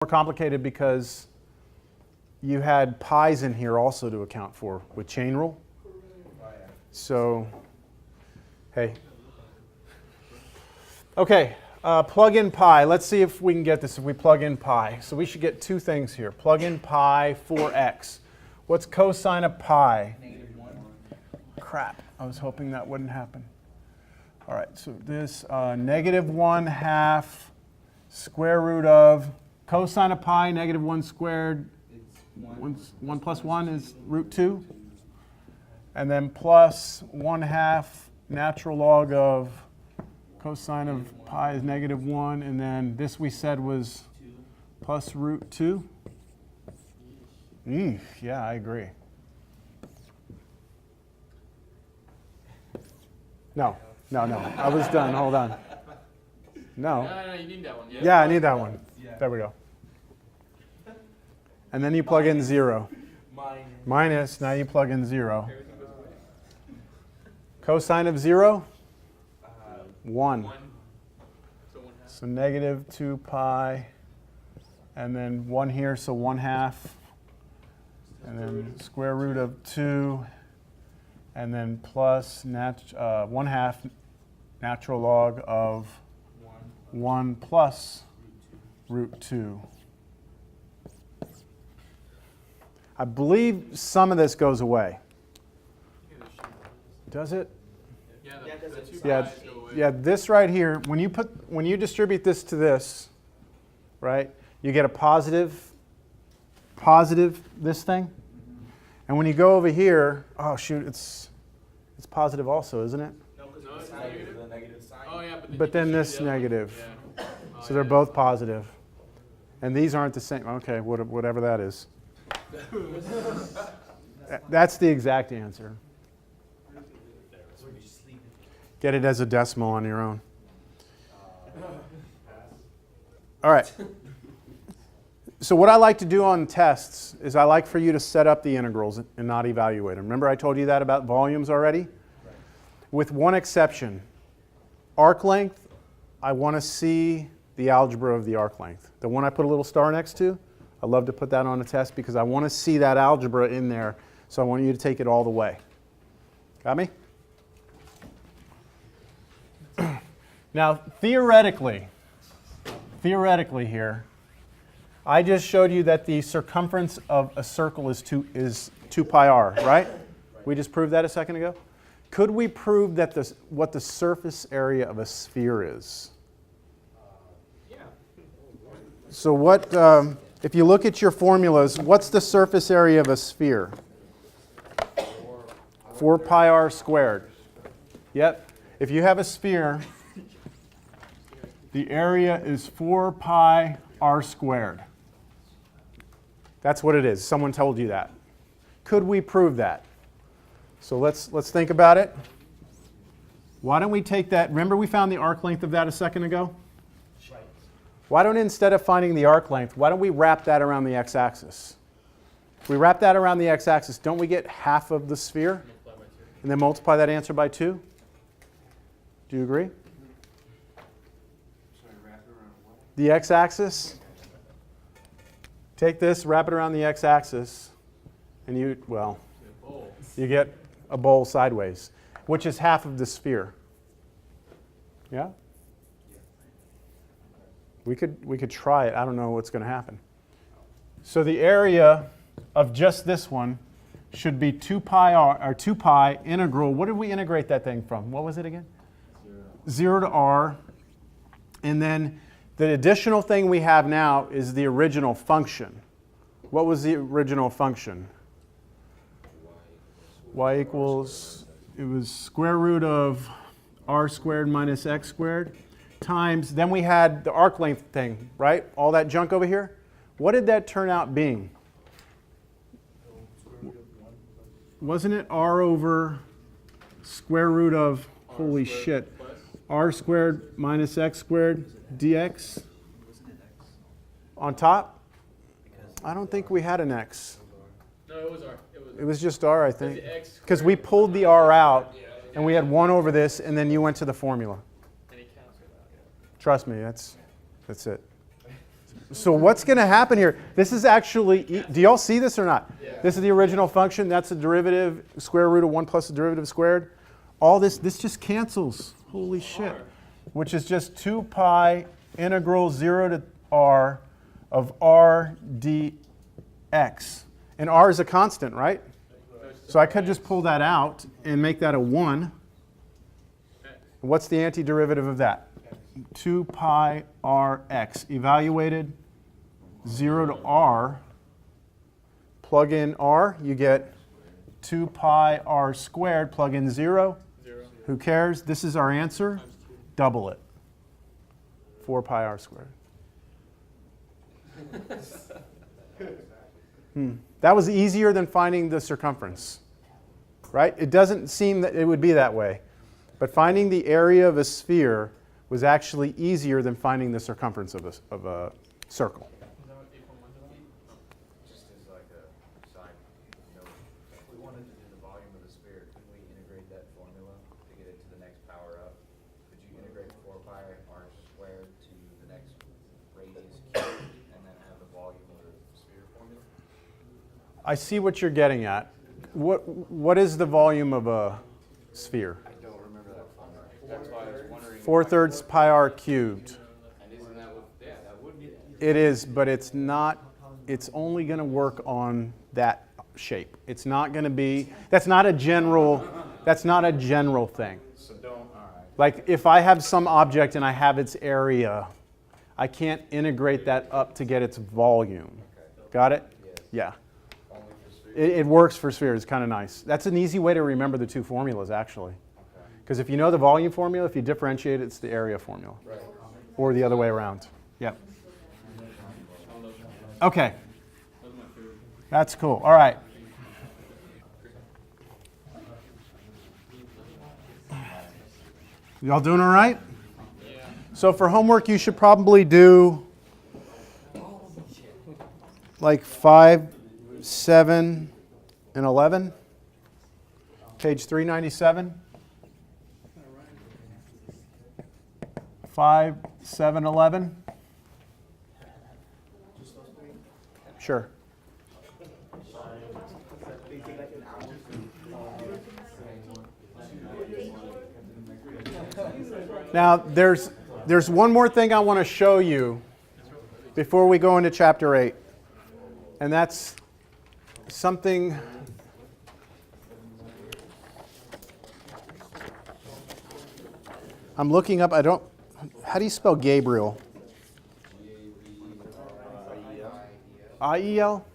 more complicated because you had pi's in here also to account for with chain rule. So, hey. Okay, plug in pi. Let's see if we can get this if we plug in pi. So we should get two things here. Plug in pi for x. What's cosine of pi? -1. Crap, I was hoping that wouldn't happen. All right, so this -1/2 square root of cosine of pi, -1 squared, 1 plus 1 is √2. And then plus 1/2 natural log of cosine of pi is -1. And then this we said was plus √2. Yeah, I agree. No. I was done. Hold on. No. No, you need that one. Yeah, I need that one. There we go. And then you plug in 0. Minus, now you plug in 0. Cosine of 0? 1. So -2 pi. And then 1 here, so 1/2. And then square root of 2. And then plus 1/2 natural log of 1 plus √2. I believe some of this goes away. Does it? Yeah, this right here, when you distribute this to this, right, you get a positive this thing. And when you go over here, oh shoot, it's positive also, isn't it? No, because it's negative. The negative sign. Oh yeah, but then this negative. Yeah. So they're both positive. And these aren't the same. Okay, whatever that is. That's the exact answer. Get it as a decimal on your own. All right. So what I like to do on tests is I like for you to set up the integrals and not evaluate them. Remember I told you that about volumes already? With one exception. Arc length, I want to see the algebra of the arc length. The one I put a little star next to, I love to put that on a test because I want to see that algebra in there, so I want you to take it all the way. Got me? Now, theoretically here, I just showed you that the circumference of a circle is 2 pi r, right? We just proved that a second ago. Could we prove that what the surface area of a sphere is? Yeah. So what, if you look at your formulas, what's the surface area of a sphere? 4 pi r squared. Yep. If you have a sphere, the area is 4 pi r squared. That's what it is. Someone told you that. Could we prove that? So let's think about it. Why don't we take that? Remember we found the arc length of that a second ago? Right. Why don't, instead of finding the arc length, why don't we wrap that around the x-axis? If we wrap that around the x-axis, don't we get half of the sphere? And then multiply that answer by 2? Do you agree? Sorry, wrap it around what? The x-axis. Take this, wrap it around the x-axis, and you get a bowl sideways, which is half of the sphere. Yeah? We could try it. I don't know what's going to happen. So the area of just this one should be 2 pi r, or 2 pi integral. What did we integrate that thing from? What was it again? 0 to r. And then the additional thing we have now is the original function. What was the original function? Y equals, it was square root of r squared minus x squared times, then we had the arc length thing, right? All that junk over here. What did that turn out being? Wasn't it r over square root of, holy shit, r squared minus x squared dx on top? I don't think we had an x. No, it was r. It was just r, I think. Because we pulled the r out, and we had 1 over this, and then you went to the formula. And he counts it out, yeah. Trust me, that's it. So what's going to happen here? This is actually, do y'all see this or not? Yeah. This is the original function. That's the derivative, square root of 1 plus the derivative squared. All this just cancels. Holy shit. Which is just 2 pi integral 0 to r of r dx. And r is a constant, right? So I could just pull that out and make that a 1. What's the antiderivative of that? 2 pi rx. Evaluated 0 to r. Plug in r, you get 2 pi r squared. Plug in 0. 0. Who cares? This is our answer. Double it. 4 pi r squared. That was easier than finding the circumference, right? It doesn't seem that it would be that way. But finding the area of a sphere was actually easier than finding the circumference of a circle. Just as like a side note, if we wanted to do the volume of the sphere, couldn't we integrate that formula to get it to the next power up? Could you integrate 4 pi r squared to the next radius cubed and then have the volume of the sphere formula? I see what you're getting at. What is the volume of a sphere? I don't remember that formula. That's why I was wondering. 4/3 pi r cubed. And isn't that what, yeah, that would be. It is, but it's not. It's only going to work on that shape. It's not going to be. That's not a general. That's not a general thing. So don't, all right. Like if I have some object and I have its area, I can't integrate that up to get its volume. Got it? Yes. Yeah. Only for sphere? It works for spheres. It's kind of nice. That's an easy way to remember the two formulas, actually. Okay. Because if you know the volume formula, if you differentiate it, it's the area formula. Right. Or the other way around. Yep. Okay. That's cool. All right. Y'all doing all right? Yeah. So for homework, you should probably do like 5, 7, and 11. Page 397. 5, 7, 11. Sure. Now, there's one more thing I want to show you before we go into chapter 8. And that's something I'm looking up. How do you spell Gabriel? I-E-L?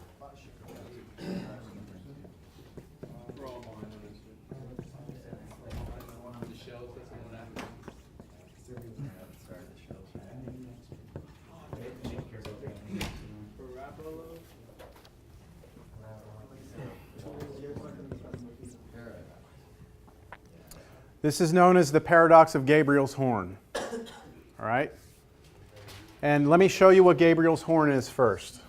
This is known as the paradox of Gabriels Horn. All right? And let me show you what Gabriels Horn is first.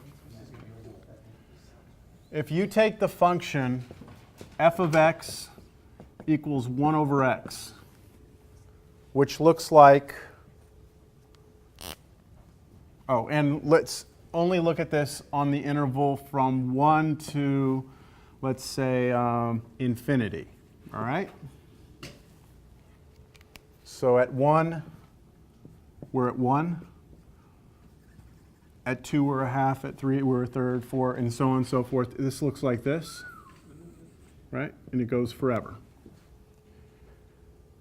If you take the function f of x equals 1 over x, which looks like, oh, and let's only look at this on the interval from 1 to, let's say, infinity. All right? So at 1, we're at 1. At 2, we're a half. At 3, we're a third, 4, and so on and so forth. This looks like this, right? And it goes forever.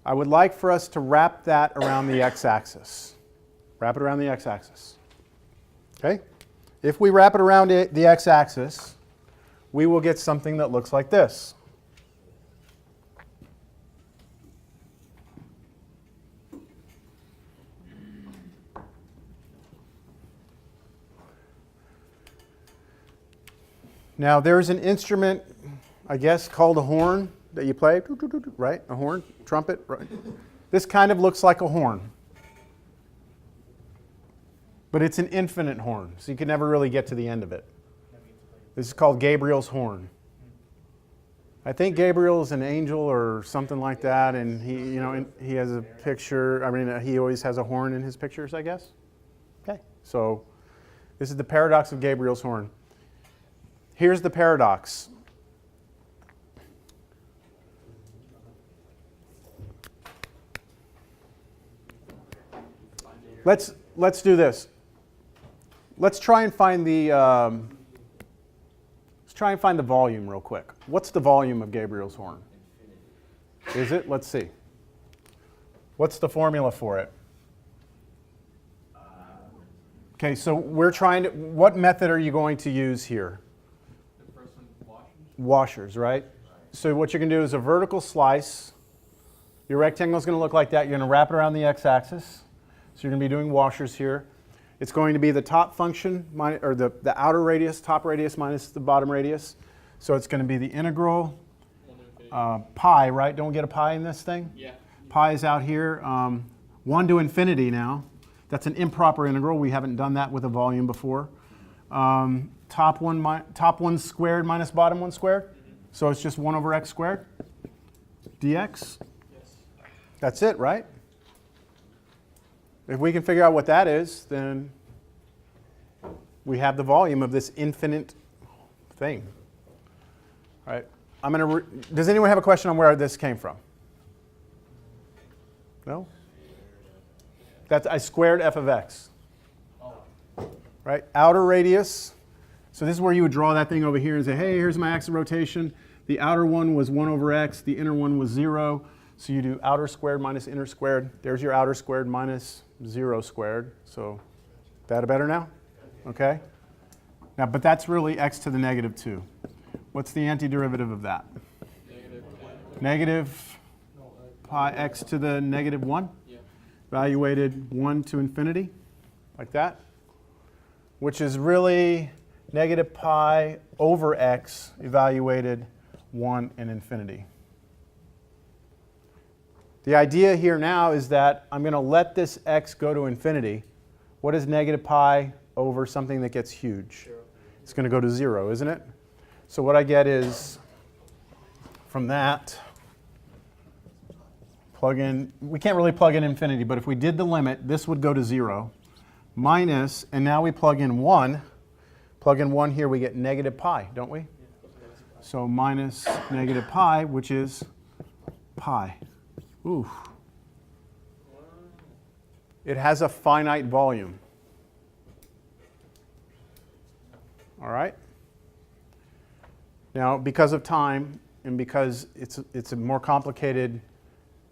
I would like for us to wrap that around the x-axis. Wrap it around the x-axis. Okay? If we wrap it around the x-axis, we will get something that looks like this. Now, there's an instrument, I guess, called a horn that you play, right? A horn, trumpet, right? This kind of looks like a horn. But it's an infinite horn, so you can never really get to the end of it. This is called Gabriel's Horn. I think Gabriel is an angel or something like that, and he has a picture. I mean, he always has a horn in his pictures, I guess. Okay, so This is the paradox of Gabriels Horn. Here's the paradox. Let's do this. Let's try and find the volume real quick. What's the volume of Gabriels Horn? Is it? Let's see. What's the formula for it? Okay, so we're trying to, what method are you going to use here? The first one, washers. Washers, right? So what you're going to do is a vertical slice. Your rectangle is going to look like that. You're going to wrap it around the x-axis. So you're going to be doing washers here. It's going to be the top function, or the outer radius, top radius minus the bottom radius. So it's going to be the integral pi, right? Don't get a pi in this thing? Yeah. Pi is out here. 1 to infinity now. That's an improper integral. We haven't done that with a volume before. Top one squared minus bottom one squared. So it's just 1 over x squared dx. Yes. That's it, right? If we can figure out what that is, then we have the volume of this infinite thing. All right. Does anyone have a question on where this came from? No? I squared f of x. Right? Outer radius. So this is where you would draw that thing over here and say, hey, here's my axis of rotation. The outer one was 1 over x. The inner one was 0. So you do outer squared minus inner squared. There's your outer squared minus 0 squared. So that better now? Okay. Now, but that's really x to the negative 2. What's the antiderivative of that? Negative pi x to the negative 1. Yeah. Evaluated 1 to infinity, like that, which is really negative pi over x evaluated 1 and infinity. The idea here now is that I'm going to let this x go to infinity. What is negative pi over something that gets huge? It's going to go to 0, isn't it? So what I get is, from that, plug in, we can't really plug in infinity, but if we did the limit, this would go to 0, minus, and now we plug in 1. Plug in 1 here, we get negative pi, don't we? So minus negative pi, which is pi. Ooh. It has a finite volume. All right? Now, because of time, and because it's a more complicated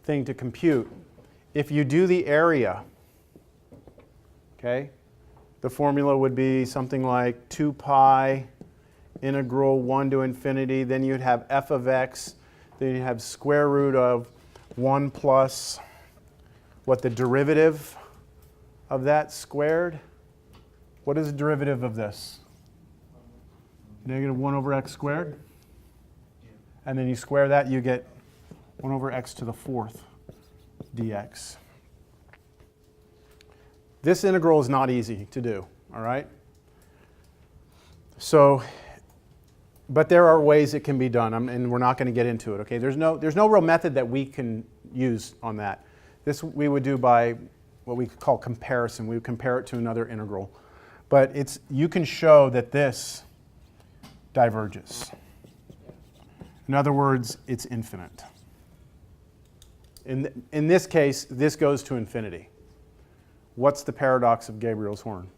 thing to compute, if you do the area, okay, the formula would be something like 2 pi integral 1 to infinity, then you'd have f of x, then you'd have square root of 1 plus, what, the derivative of that squared? What is the derivative of this? Negative 1 over x squared. And then you square that, you get 1 over x to the 4th dx. This integral is not easy to do, all right? So, but there are ways it can be done, and we're not going to get into it, okay? There's no real method that we can use on that. This we would do by what we call comparison. We would compare it to another integral. But you can show that this diverges. In other words, it's infinite. In this case, this goes to infinity. What's the paradox of Gabriels Horn?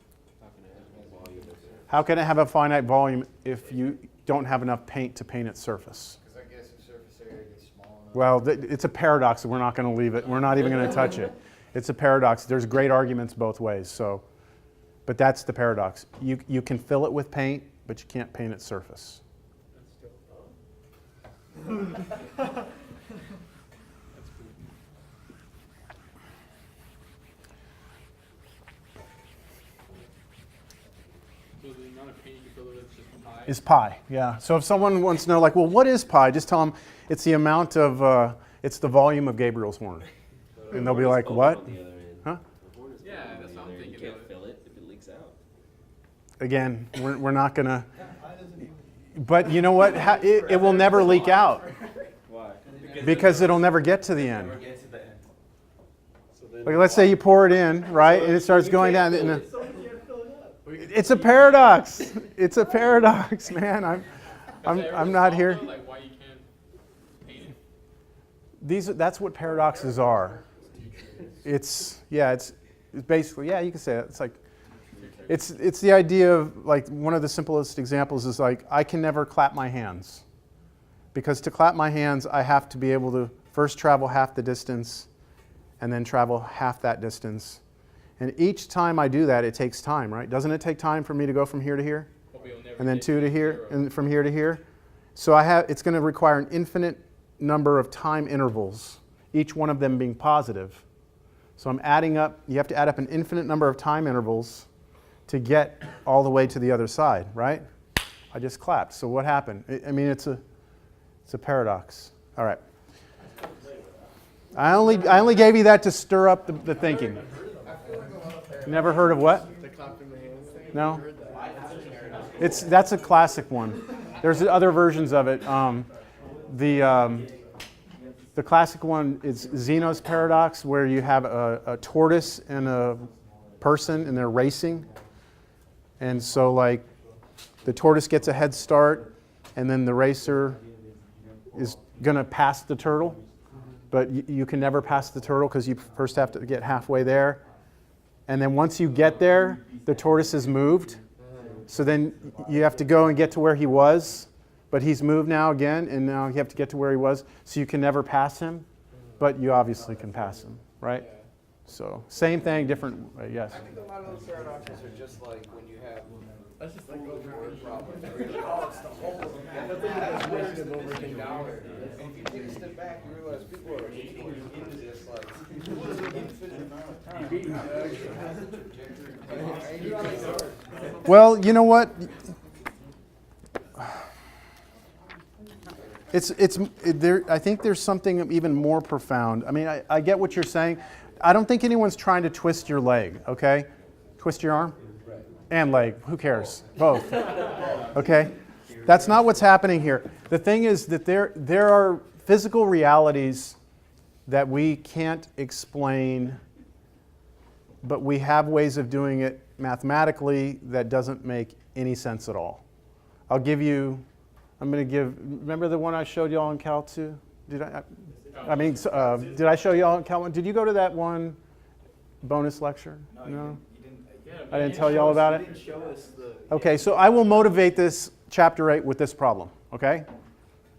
How can it have a finite volume if you don't have enough paint to paint its surface? Because I guess the surface area gets small enough. Well, it's a paradox, and we're not going to leave it. We're not even going to touch it. It's a paradox. There's great arguments both ways. But that's the paradox. You can fill it with paint, but you can't paint its surface. So the amount of paint you can fill it with is just pi? Is pi, yeah. So if someone wants to know, like, well, what is pi? Just tell them it's the amount of, it's the volume of Gabriels Horn. And they'll be like, what? Huh? Yeah, that's what I'm thinking. You can't fill it if it leaks out. Again, we're not going to. But you know what? It will never leak out. Why? Because it'll never get to the end. Never get to the end. So then Like, let's say you pour it in, right, and it starts going down. It's a paradox. It's a paradox, man. I'm not here. Like why you can't paint it? That's what paradoxes are. It's basically, yeah, you can say it. It's like, it's the idea of, like, one of the simplest examples is like, I can never clap my hands. Because to clap my hands, I have to be able to first travel half the distance and then travel half that distance. And each time I do that, it takes time, right? Doesn't it take time for me to go from here to here? And then 2 to here, and from here to here? So it's going to require an infinite number of time intervals, each one of them being positive. So I'm adding up, you have to add up an infinite number of time intervals to get all the way to the other side, right? I just clapped. So what happened? I mean, it's a paradox. All right. I only gave you that to stir up the thinking. Never heard of what? No? That's a classic one. There's other versions of it. The classic one is Zeno's paradox, where you have a tortoise and a person, and they're racing. And so, like, the tortoise gets a head start, and then the racer is going to pass the turtle. But you can never pass the turtle because you first have to get halfway there. And then once you get there, the tortoise has moved. So then you have to go and get to where he was. But he's moved now again, and now you have to get to where he was. So you can never pass him, but you obviously can pass him, right? So same thing, different, yes. I think a lot of those paradoxes are just like when you have word problems. It's the whole of them. That's worse than $50. And if you take a step back, you realize people are eating into this like infinite amount of time. Well, you know what? I think there's something even more profound. I mean, I get what you're saying. I don't think anyone's trying to twist your leg, okay? Twist your arm? And leg. Who cares? Both. Okay? That's not what's happening here. The thing is that there are physical realities that we can't explain, but we have ways of doing it mathematically that doesn't make any sense at all. Remember the one I showed y'all in Cal 2? Did I show y'all in Cal 1? Did you go to that one bonus lecture? No? You didn't. I didn't tell y'all about it? You didn't show us the. Okay, so I will motivate this chapter 8 with this problem, okay?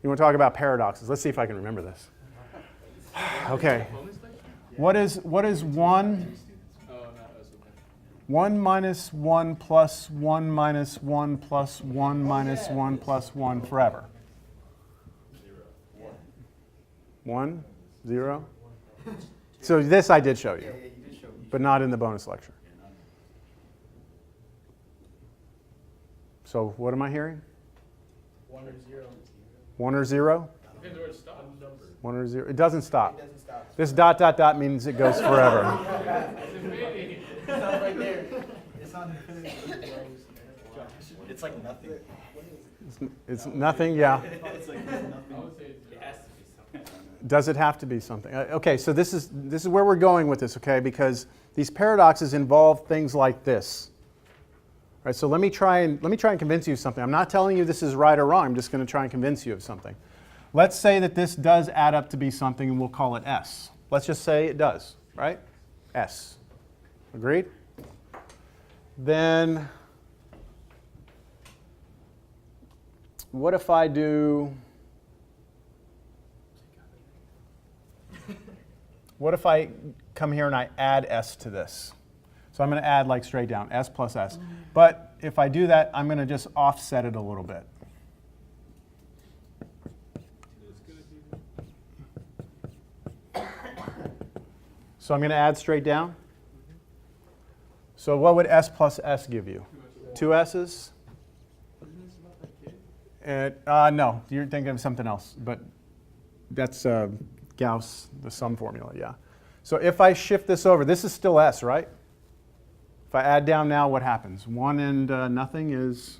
You want to talk about paradoxes? Let's see if I can remember this. Okay. What is 1? 1 minus 1 plus 1 minus 1 plus 1 minus 1 plus 1 forever. 1, 0. So this I did show you, but not in the bonus lecture. So what am I hearing? 1 or 0. 1 or 0? Depends where it stops. 1 or 0. It doesn't stop. This ... means it goes forever. It's not right there. It's not infinity. It's like nothing. It's nothing, yeah. It's like nothing. I would say it has to be something. Does it have to be something? Okay, so this is where we're going with this, okay? Because these paradoxes involve things like this. All right, so let me try and convince you of something. I'm not telling you this is right or wrong. I'm just going to try and convince you of something. Let's say that this does add up to be something, and we'll call it S. Let's just say it does, right? S. Agreed? Then what if I do... What if I come here and I add S to this? So I'm going to add like straight down, S plus S. But if I do that, I'm going to just offset it a little bit. So I'm going to add straight down. So what would S plus S give you? 2 S's? No, you're thinking of something else. But that's Gauss, the sum formula, yeah. So if I shift this over, this is still S, right? If I add down now, what happens? 1 and nothing is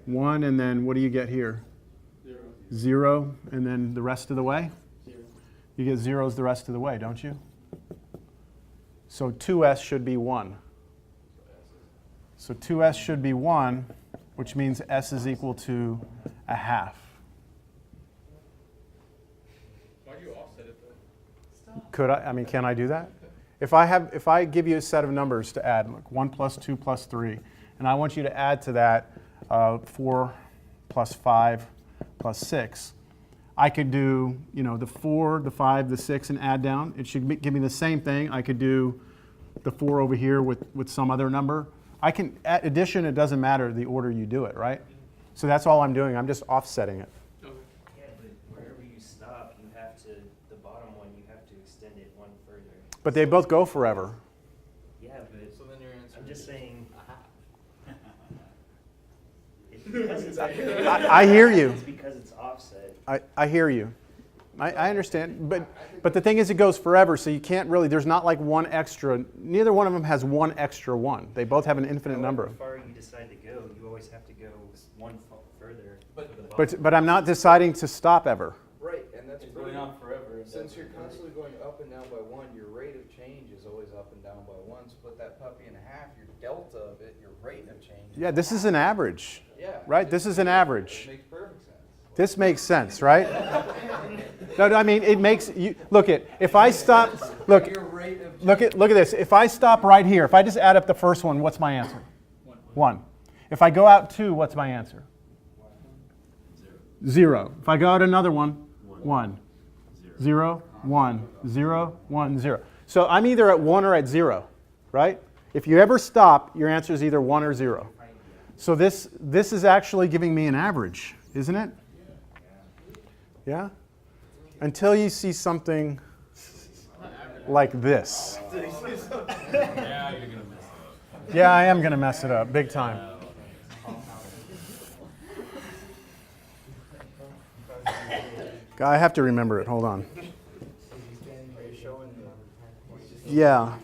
1, and then what do you get here? 0, and then the rest of the way? You get zeros the rest of the way, don't you? So 2S should be 1. So 2s should be 1, which means s is equal to a half. Why do you offset it though? Could I mean, can I do that? If I give you a set of numbers to add, like 1 plus 2 plus 3, and I want you to add to that 4 plus 5 plus 6, I could do, the 4, the 5, the 6, and add down. It should give me the same thing. I could do the 4 over here with some other number. I can, at addition, it doesn't matter the order you do it, right? So that's all I'm doing. I'm just offsetting it. Okay. Yeah, but wherever you stop, you have to, the bottom one, you have to extend it one further. But they both go forever. Yeah, but So then your answer I'm just saying, a half. it's because it's, I hear you. it's because it's offset. I hear you. I understand. But the thing is, it goes forever, so you can't really, there's not like one extra. Neither one of them has one extra one. They both have an infinite number. However far you decide to go, you always have to go one further. But- to the bottom. But I'm not deciding to stop ever. Right, and that's It's pretty, going on forever. since you're constantly going up and down by 1, your rate of change is always up and down by 1. Split that puppy in half, your delta of it, your rate of change. Yeah, this is an average, Yeah. right? This is an average. It makes perfect sense. This makes sense, right? No, I mean, it makes you look at if I stop. Look, Your rate of look at this. If I stop right here, if I just add up the first one, what's my answer? 1. If I go out 2, what's my answer? 0. If I go out another one, 1. 0, 1, 0, 1, 0. So I'm either at 1 or at 0, right? If you ever stop, your answer is either 1 or 0. So this is actually giving me an average, isn't it? Yeah? Until you see something like this. Yeah, you're gonna mess it up. Yeah, I am going to mess it up big time. I have to remember it. Hold on. Yeah.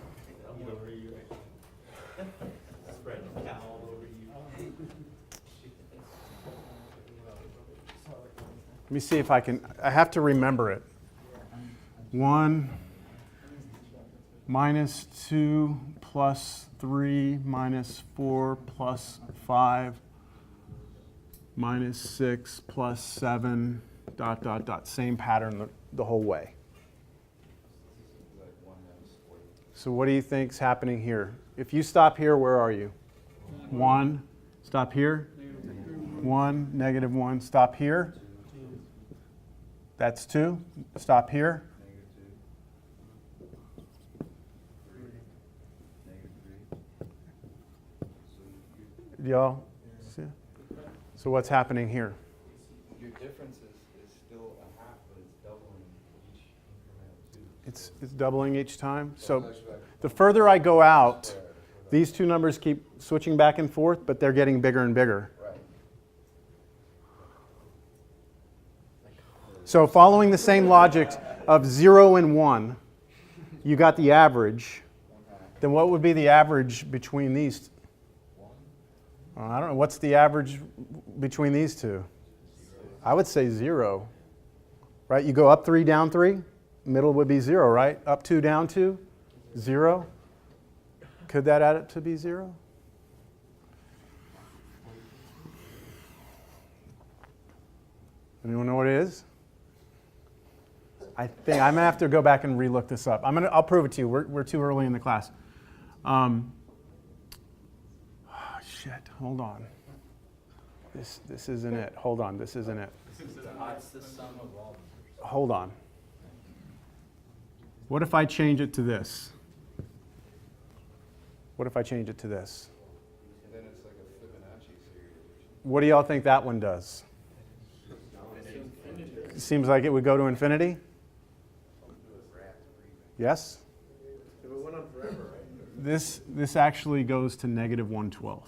Let me see if I can. I have to remember it. 1 minus 2 plus 3 minus 4 plus 5 minus 6 plus 7 ... Same pattern the whole way. So what do you think's happening here? If you stop here, where are you? 1. Stop here. 1, negative 1. Stop here. That's 2. Stop here. Y'all see? So what's happening here? Your difference is still a half, but it's doubling each increment of 2. It's doubling each time. So the further I go out, these two numbers keep switching back and forth, but they're getting bigger and bigger. Right. So following the same logic of 0 and 1, you got the average. Then what would be the average between these? I don't know. What's the average between these two? I would say 0. Right? You go up 3, down 3. Middle would be 0, right? Up 2, down 2. 0. Could that add up to be 0? Anyone know what it is? I think I'm gonna have to go back and relook this up. I'll prove it to you. We're too early in the class. Shit. Hold on. This isn't it. Hold on. This isn't it. It's the sum of all. Hold on. What if I change it to this? What if I change it to this? And then it's like a Fibonacci series. What do y'all think that one does? Seems like it would go to infinity? Yes? If it went on forever, right? This actually goes to negative 1/12.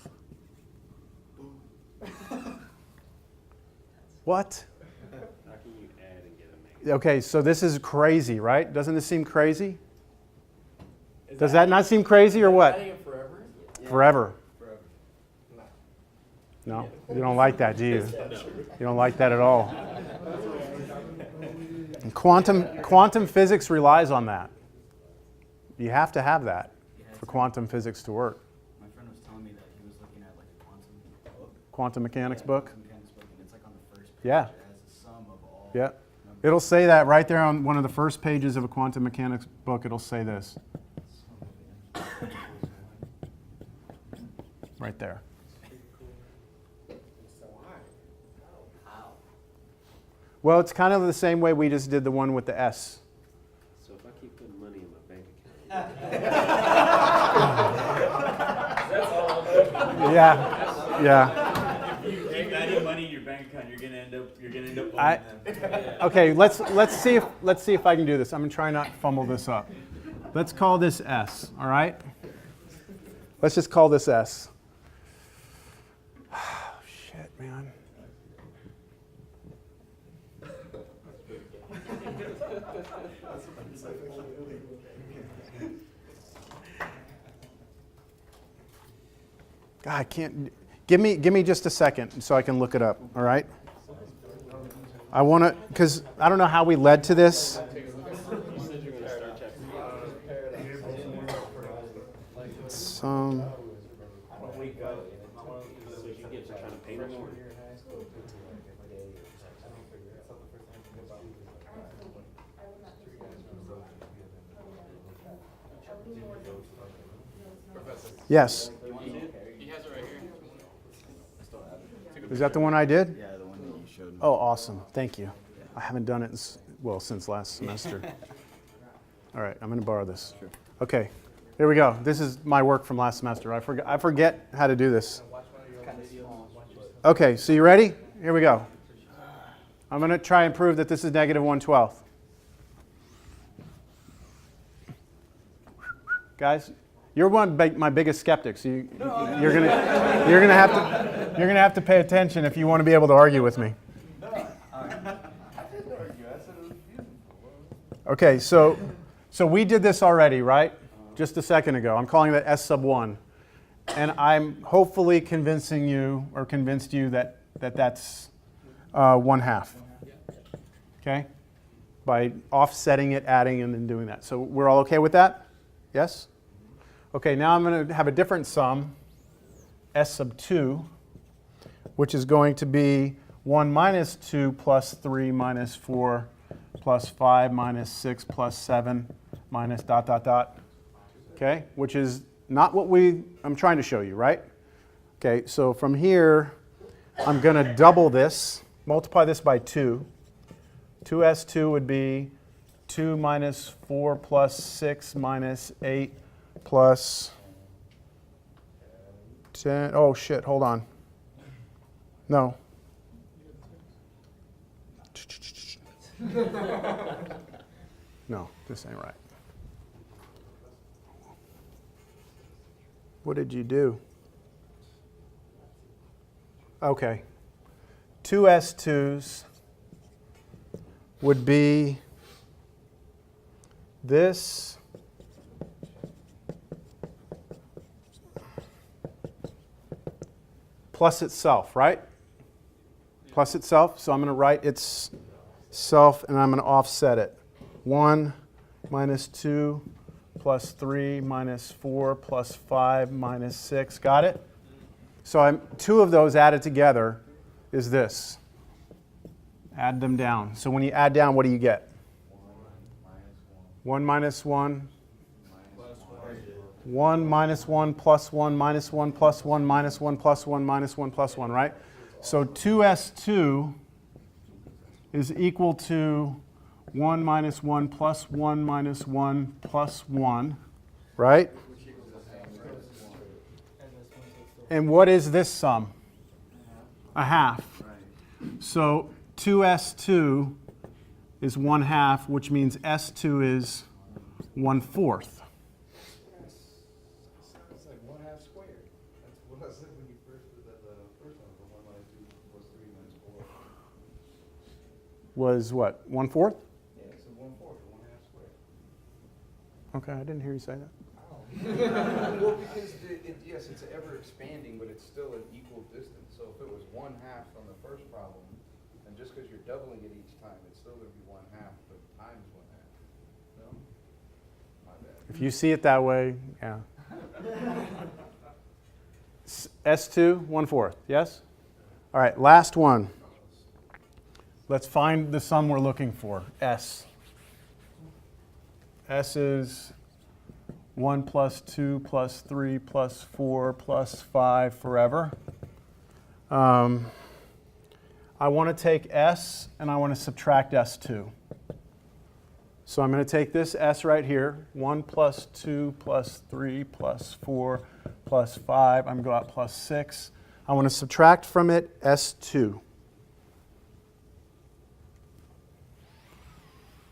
What? How can you add and get a negative? Okay, so this is crazy, right? Doesn't this seem crazy? Does that not seem crazy or what? Adding it forever? Forever. Forever. No, you don't like that, do you? You don't like that at all. And quantum physics relies on that. You have to have that for quantum physics to work. My friend was telling me that he was quantum mechanics book? It's like on the first page. Yeah. It has a sum of all. Yeah. It'll say that right there on one of the first pages of a quantum mechanics book. It'll say this. Right there. Well, it's kind of the same way we just did the one with the S. So if I keep putting money in my bank account, Yeah. Yeah. If you keep adding money in your bank account, you're gonna end up owning them. Okay, let's see if I can do this. I'm gonna try not to fumble this up. Let's call this S, all right? Let's just call this S. Shit, man. God, I can't. Give me just a second so I can look it up, all right? I want to, because I don't know how we led to this. Some. so you get to trying to pay more. Yes. He has it right here. Is that the one I did? Yeah, the one that you showed me. Oh, awesome. Thank you. I haven't done it, since last semester. All right, I'm going to borrow this. Sure. Okay, here we go. This is my work from last semester. I forget how to do this. Okay, so you ready? Here we go. I'm going to try and prove that this is negative 1/12. Guys, you're one of my biggest skeptics. You're gonna have to pay attention if you want to be able to argue with me. Okay, so we did this already, right? Just a second ago. I'm calling that S sub 1. And I'm hopefully convinced you that that's 1/2. Okay? By offsetting it, adding, and then doing that. So we're all okay with that? Yes? Okay, now I'm going to have a different sum, S sub 2, which is going to be 1 minus 2 plus 3 minus 4 plus 5 minus 6 plus 7 minus ... Okay, which is not what I'm trying to show you, right? Okay, so from here, I'm going to double this, multiply this by 2. 2s2 would be 2 minus 4 plus 6 minus 8 plus 10. Oh, shit, hold on. No. No, this ain't right. What did you do? Okay. 2s2s would be this plus itself, right? Plus itself. So I'm going to write its self and I'm going to offset it. 1 minus 2 plus 3 minus 4 plus 5 minus 6. Got it? So two of those added together is this. Add them down. So when you add down, what do you get? 1 minus 1. 1 minus 1 plus 1 minus 1 plus 1 minus 1 plus 1 minus 1 plus 1, right? So 2s2 is equal to 1 minus 1 plus 1 minus 1 plus 1, right? And what is this sum? A half. So 2s2 is 1/2, which means s2 is 1/4. It's like 1/2 squared. That's what I said when you first did that, the first one, the 1 minus 2 plus 3 minus 4. Was what, 1/4? Yeah, it's a 1/4, 1/2 squared. Okay, I didn't hear you say that. Well, because yes, it's ever expanding, but it's still an equal distance. So if it was 1/2 on the first problem, and just because you're doubling it each time, it's still going to be 1/2, but times 1/2. No? My bad. If you see it that way, yeah. S2, 1/4, yes? All right, last one. Let's find the sum we're looking for, S. S is 1 plus 2 plus 3 plus 4 plus 5 forever. I want to take S and I want to subtract S2. So I'm going to take this S right here, 1 plus 2 plus 3 plus 4 plus 5. I'm going to go out plus 6. I want to subtract from it S2.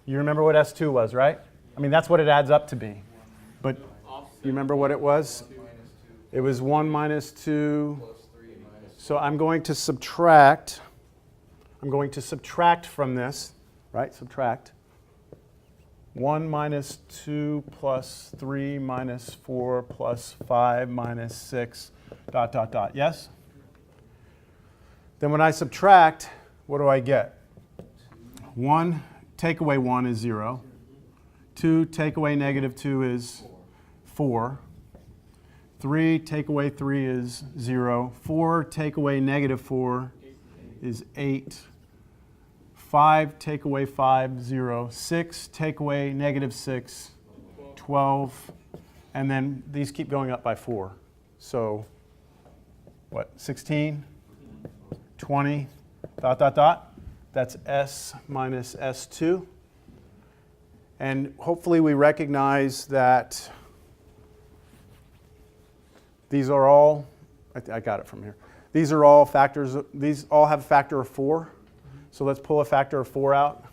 You remember what S2 was, right? I mean, that's what it adds up to be. But you remember what it was? It was 1 minus 2. So I'm going to subtract. I'm going to subtract from this, right? Subtract. 1 minus 2 plus 3 minus 4 plus 5 minus 6, dot, dot, dot. Yes? Then when I subtract, what do I get? 1, take away 1 is 0. 2, take away negative 2 is 4. 3, take away 3 is 0. 4, take away negative 4 is 8. 5, take away 5, 0. 6, take away negative 6, 12. And then these keep going up by 4. So, what, 16, 20, dot, dot, dot. That's S minus S2. And hopefully we recognize that these are all, I got it from here. These are all factors, these all have a factor of 4. So let's pull a factor of 4 out.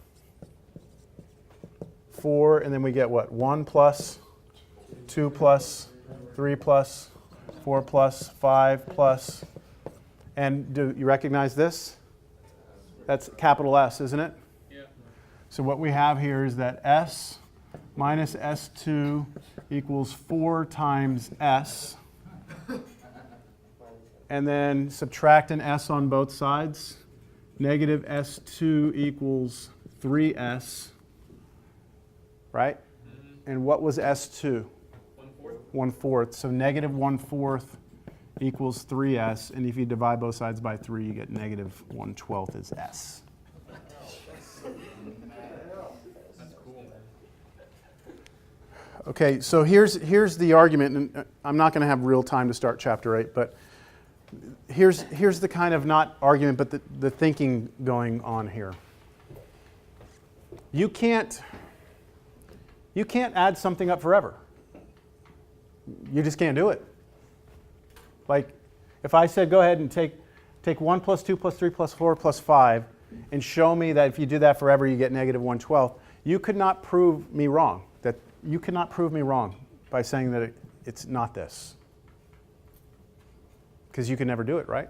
4, and then we get what? 1 plus, 2 plus, 3 plus, 4 plus, 5 plus. And do you recognize this? That's capital S, isn't it? Yeah. So what we have here is that S minus S2 equals 4 times S. And then subtract an S on both sides. Negative S2 equals 3S, right? And what was S2? 1/4. 1/4. So negative 1/4 equals 3S. And if you divide both sides by 3, you get negative 1/12 is S. That's cool. Okay, so here's the argument. And I'm not going to have real time to start chapter 8, but here's the kind of not argument, but the thinking going on here. You can't add something up forever. You just can't do it. Like, if I said, go ahead and take 1 plus 2 plus 3 plus 4 plus 5 and show me that if you do that forever, you get negative 1/12, you could not prove me wrong. You could not prove me wrong by saying that it's not this. Because you can never do it, right?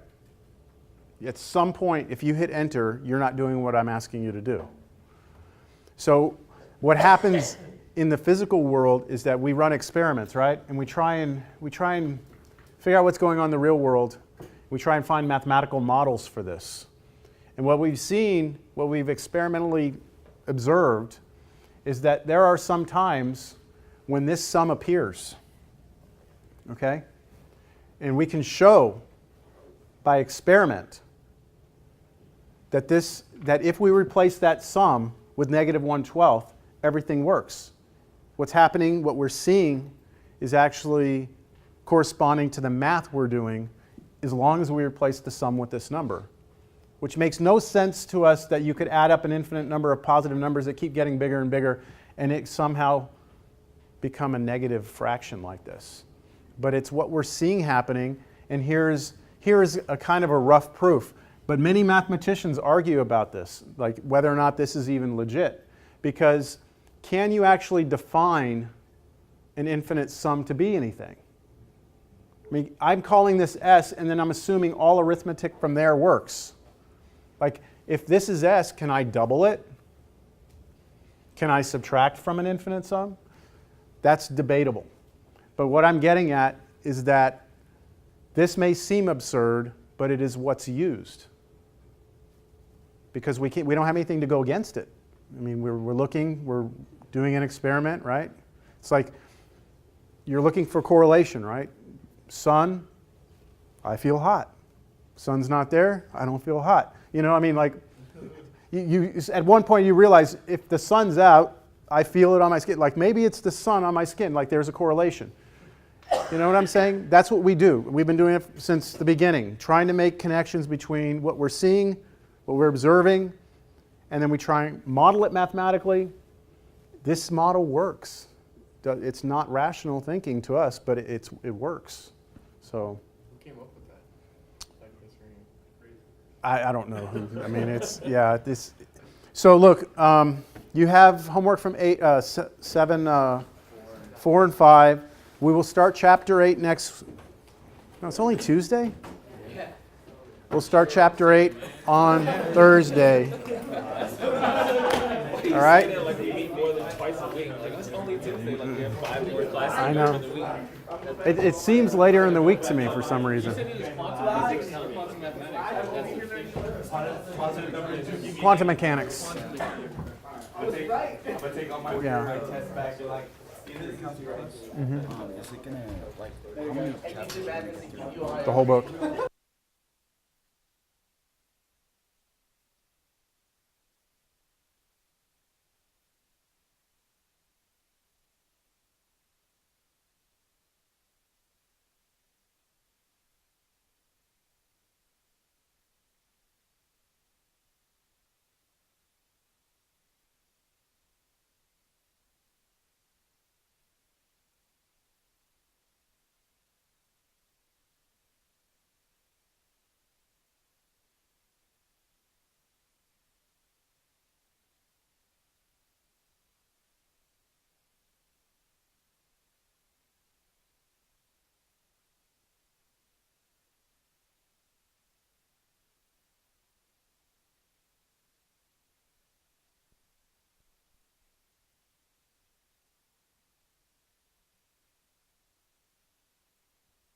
At some point, if you hit enter, you're not doing what I'm asking you to do. So what happens in the physical world is that we run experiments, right? And we try and figure out what's going on in the real world. We try and find mathematical models for this. And what we've seen, what we've experimentally observed, is that there are some times when this sum appears. Okay? And we can show by experiment that if we replace that sum with negative 1/12, everything works. What's happening, what we're seeing, is actually corresponding to the math we're doing as long as we replace the sum with this number. Which makes no sense to us that you could add up an infinite number of positive numbers that keep getting bigger and bigger and it somehow become a negative fraction like this. But it's what we're seeing happening, and here's a kind of a rough proof. But many mathematicians argue about this, like whether or not this is even legit. Because can you actually define an infinite sum to be anything? I mean, I'm calling this S, and then I'm assuming all arithmetic from there works. Like, if this is S, can I double it? Can I subtract from an infinite sum? That's debatable. But what I'm getting at is that this may seem absurd, but it is what's used. Because we don't have anything to go against it. I mean, we're doing an experiment, right? It's like you're looking for correlation, right? Sun, I feel hot. Sun's not there, I don't feel hot. You know, I mean, like, you at one point you realize if the sun's out, I feel it on my skin. Like maybe it's the sun on my skin, like there's a correlation. You know what I'm saying? That's what we do. We've been doing it since the beginning, trying to make connections between what we're seeing, what we're observing, and then we try and model it mathematically. This model works. It's not rational thinking to us, but it works. So Who came up with that? Like, that's really crazy. I don't know who. I mean, it's yeah. This. So look, you have homework from 4 and 5. We will start chapter 8 next. No, it's only Tuesday. We'll start chapter 8 on Thursday. All right. Like we meet more than twice a week. Like it's only Tuesday. Like we have 5 more classes. I know. It seems later in the week to me for some reason. Quantum mechanics. Yeah. Is it gonna, like, how many chapters? The whole book.